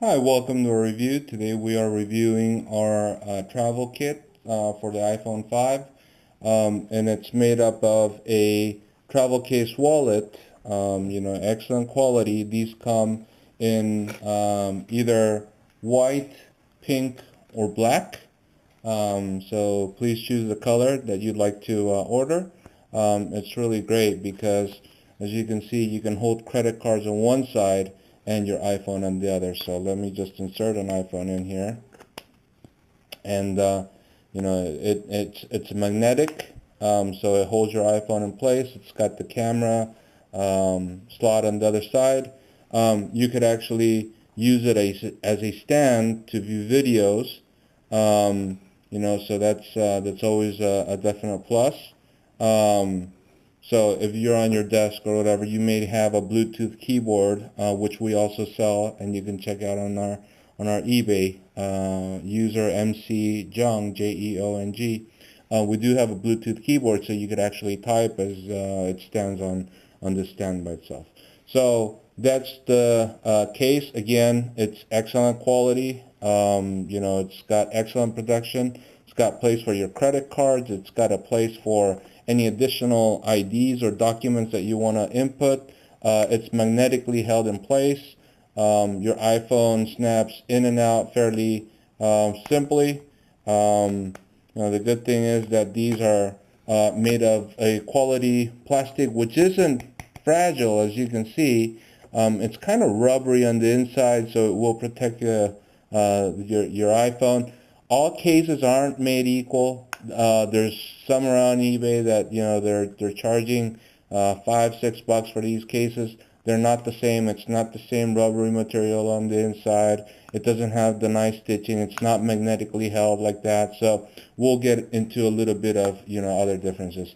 Hi, welcome to a review. Today we are reviewing our travel kit for the iPhone 5, and it's made up of a travel case wallet. Excellent quality. These come in either white, pink, or black. So please choose the color that you'd like to order. It's really great because, as you can see, you can hold credit cards on one side and your iPhone on the other. So let me just insert an iPhone in here, and it's magnetic, so it holds your iPhone in place. It's got the camera slot on the other side. You could actually use it as a stand to view videos. So that's always a definite plus. Um, so if you're on your desk or whatever, you may have a Bluetooth keyboard, which we also sell, and you can check out on our eBay. User MC Jeong, Jeong. We do have a Bluetooth keyboard, so you could actually type as it stands on the stand by itself. So that's the case. Again, it's excellent quality. It's got excellent protection. It's got place for your credit cards. It's got a place for any additional IDs or documents that you want to input. It's magnetically held in place. Your iPhone snaps in and out fairly simply. The good thing is that these are made of a quality plastic which isn't fragile, as you can see. It's kind of rubbery on the inside, so it will protect your iPhone. All cases aren't made equal. There's some around eBay that they're charging $5-6 for these cases. They're not the same. It's not the same rubbery material on the inside. It doesn't have the nice stitching. It's not magnetically held like that. So we'll get into a little bit of other differences.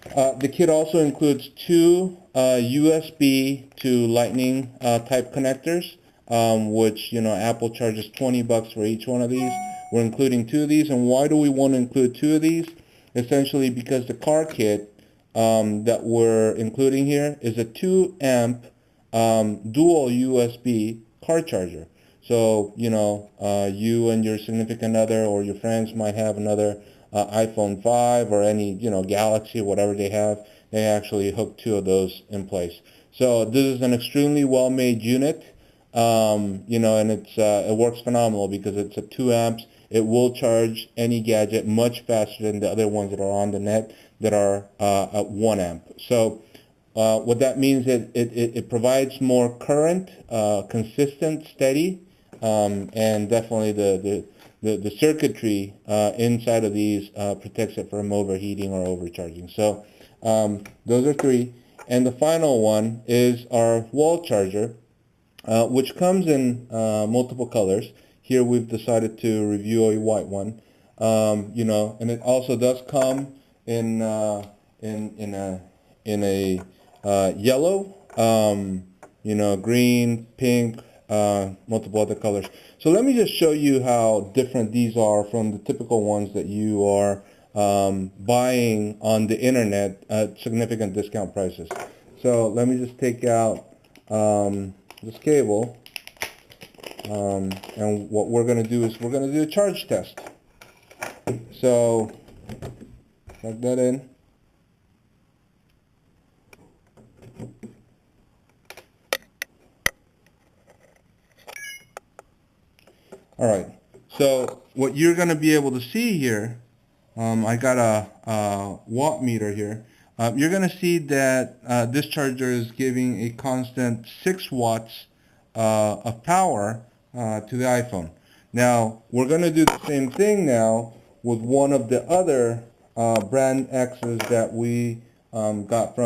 The kit also includes two USB to Lightning type connectors, which Apple charges $20 for each one of these. We're including two of these, and why do we want to include two of these? Essentially because the car kit that we're including here is a 2 amp dual USB car charger. So, you and your significant other or your friends might have another iPhone 5 or any, Galaxy, whatever they have. They actually hook two of those in place. So this is an extremely well-made unit, and it works phenomenal because it's a 2 amps. It will charge any gadget much faster than the other ones that are on the net that are at 1 amp. So what that means is it provides more current, consistent, steady, and definitely the circuitry inside of these protects it from overheating or overcharging. So those are three. And the final one is our wall charger, which comes in multiple colors. Here we've decided to review a white one, and it also does come in a yellow, green, pink, multiple other colors. So let me just show you how different these are from the typical ones that you are buying on the internet at significant discount prices. So let me just take out this cable, and what we're going to do is we're going to do a charge test. So plug that in. All right, so what you're going to be able to see here, I got a watt meter here. You're going to see that this charger is giving a constant 6 watts of power to the iPhone. Now, we're going to do the same thing now with one of the other brand X's that we got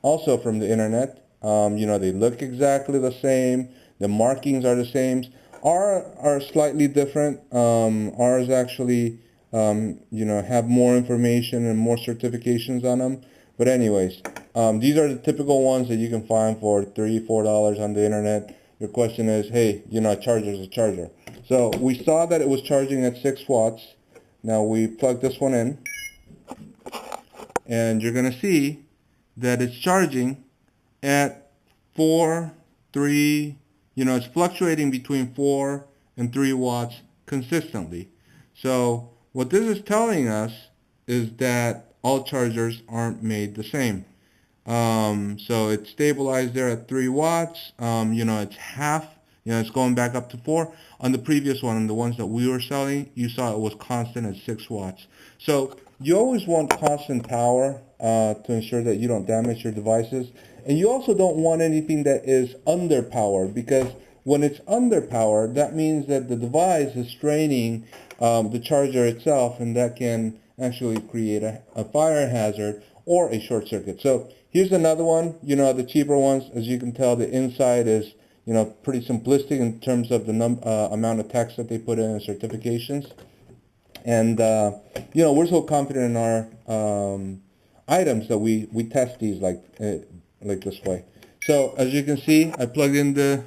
also from the internet. They look exactly the same. The markings are the same. Ours are slightly different. Ours actually, have more information and more certifications on them. But anyways, these are the typical ones that you can find for $3-4 on the internet. Your question is, hey, a charger's a charger. So we saw that it was charging at 6 watts. Now we plug this one in, and you're going to see that it's charging at 4, 3, it's fluctuating between 4 and 3 watts consistently. So what this is telling us is that all chargers aren't made the same. So it's stabilized there at 3 watts. It's half, it's going back up to 4. On the previous one, on the ones that we were selling, you saw it was constant at 6 watts. So you always want constant power to ensure that you don't damage your devices. And you also don't want anything that is underpowered, because when it's underpowered, that means that the device is straining the charger itself, and that can actually create a fire hazard or a short circuit. So here's another one, the cheaper ones. As you can tell, the inside is, pretty simplistic in terms of the amount of text that they put in and certifications. And, we're so confident in our items that we test these like this way. So as you can see, I plugged in the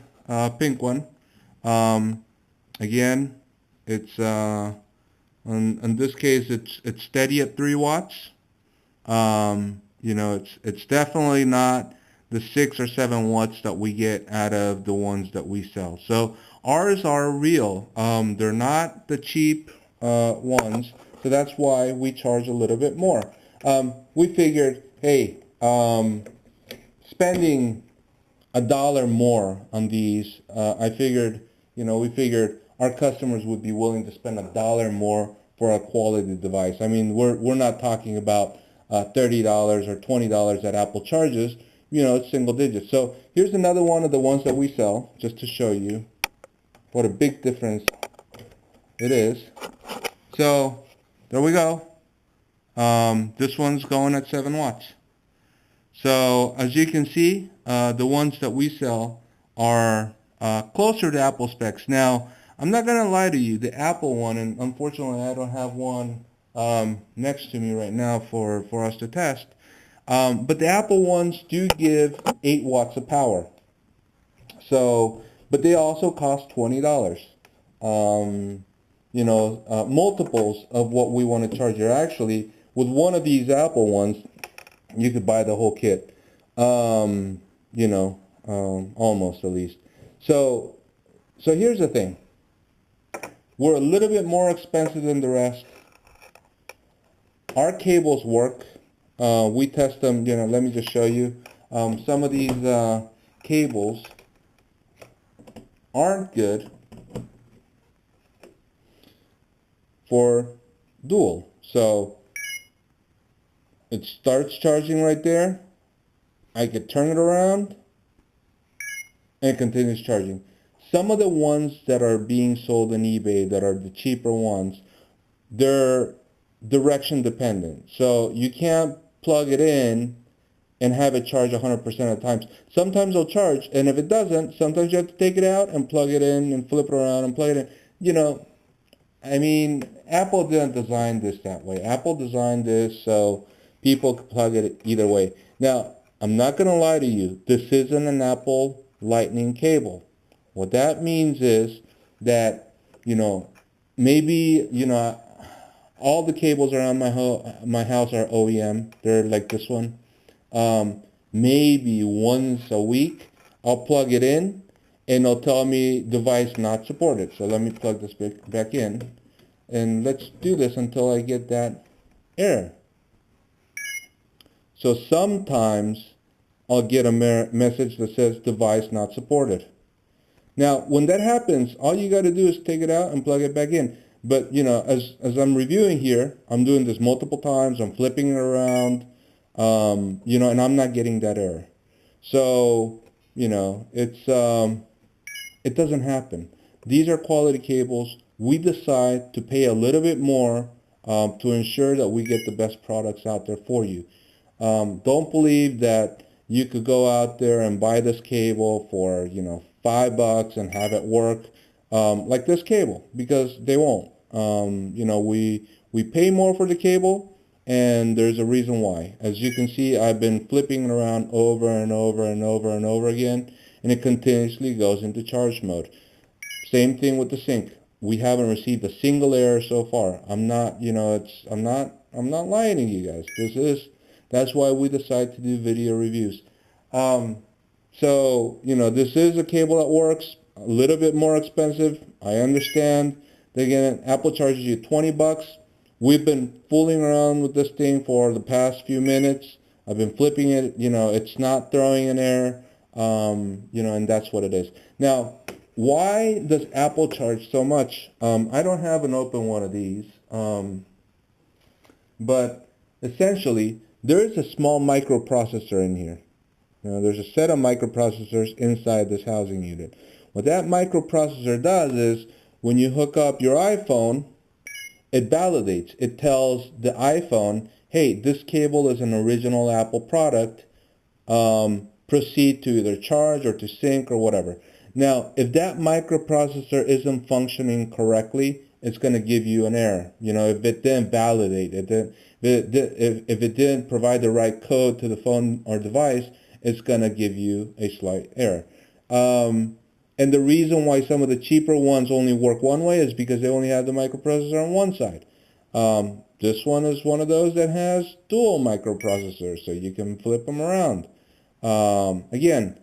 pink one. Again, it's in this case it's steady at 3 watts. It's definitely not the 6 or 7 watts that we get out of the ones that we sell. So ours are real. They're not the cheap ones, so that's why we charge a little bit more. We figured, hey, spending $1 more on these, we figured our customers would be willing to spend $1 more for a quality device. I mean, we're not talking about $30 or $20 that Apple charges. It's single digits. So here's another one of the ones that we sell, just to show you what a big difference it is. So there we go. This one's going at 7 watts. So as you can see, the ones that we sell are closer to Apple specs. Now, I'm not going to lie to you, the Apple one, and unfortunately I don't have one next to me right now for us to test, but the Apple ones do give 8 watts of power. So, but they also cost $20. Multiples of what we want to charge here. Actually, with one of these Apple ones, you could buy the whole kit. Almost at least. So here's the thing. We're a little bit more expensive than the rest. Our cables work. We test them, let me just show you. Some of these cables aren't good for dual. So it starts charging right there. I could turn it around and it continues charging. Some of the ones that are being sold on eBay that are the cheaper ones, they're direction dependent. So you can't plug it in and have it charge 100% of the times. Sometimes it'll charge, and if it doesn't, sometimes you have to take it out and plug it in and flip it around and plug it in. I mean, Apple didn't design this that way. Apple designed this so people could plug it either way. Now, I'm not going to lie to you. This isn't an Apple Lightning cable. What that means is that, maybe, all the cables around my house are OEM. They're like this one. Maybe once a week, I'll plug it in, and it'll tell me device not supported. So let me plug this back in, and let's do this until I get that error. So sometimes I'll get a message that says device not supported. Now, when that happens, all you got to do is take it out and plug it back in. But, as I'm reviewing here, I'm doing this multiple times. I'm flipping it around, and I'm not getting that error. So, it doesn't happen. These are quality cables. We decide to pay a little bit more to ensure that we get the best products out there for you. Don't believe that you could go out there and buy this cable for, $5 and have it work like this cable, because they won't. We pay more for the cable, and there's a reason why. As you can see, I've been flipping it around over and over and over and over again, and it continuously goes into charge mode. Same thing with the sync. We haven't received a single error so far. I'm not lying to you guys. That's why we decide to do video reviews. So, this is a cable that works. a little bit more expensive. I understand. Again, Apple charges you 20 bucks. We've been fooling around with this thing for the past few minutes. I've been flipping it. It's not throwing an error. And that's what it is. Now, why does Apple charge so much? I don't have an open one of these, but essentially, there is a small microprocessor in here. Now, there's a set of microprocessors inside this housing unit. What that microprocessor does is, when you hook up your iPhone, it validates. It tells the iPhone, hey, this cable is an original Apple product. Proceed to either charge or to sync or whatever. Now, if that microprocessor isn't functioning correctly, it's going to give you an error. If it didn't validate, if it didn't provide the right code to the phone or device, it's going to give you a slight error. And the reason why some of the cheaper ones only work one way is because they only have the microprocessor on one side. This one is one of those that has dual microprocessors, so you can flip them around. Again,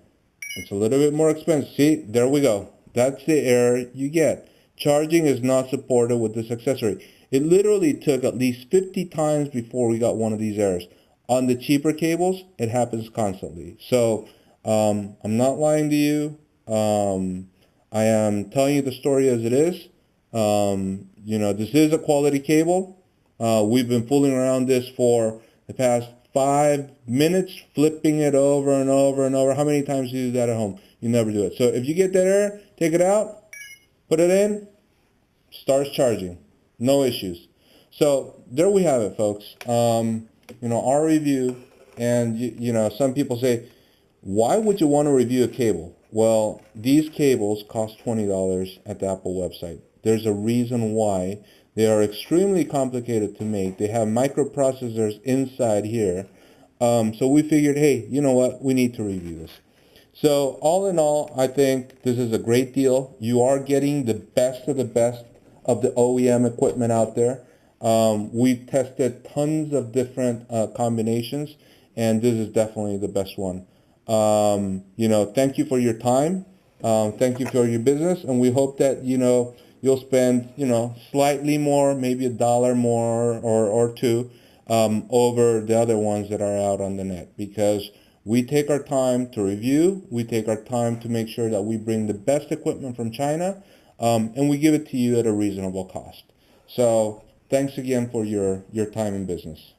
it's a little bit more expensive. See, there we go. That's the error you get. Charging is not supported with this accessory. It literally took at least 50 times before we got one of these errors. On the cheaper cables, it happens constantly. So I'm not lying to you. I am telling you the story as it is. This is a quality cable. We've been fooling around this for the past 5 minutes, flipping it over and over and over. How many times do you do that at home? You never do it. So if you get that error, take it out, put it in, starts charging. No issues. So there we have it, folks. Our review, and some people say, why would you want to review a cable? Well, these cables cost $20 at the Apple website. There's a reason why. They are extremely complicated to make. They have microprocessors inside here. So we figured, hey, you know what? We need to review this. So all in all, I think this is a great deal. You are getting the best of the OEM equipment out there. We've tested tons of different combinations, and this is definitely the best one. Thank you for your time. Thank you for your business, and we hope that, you'll spend, slightly more, maybe $1 more or two, over the other ones that are out on the net, because we take our time to review, we take our time to make sure that we bring the best equipment from China, and we give it to you at a reasonable cost. So thanks again for your time and business.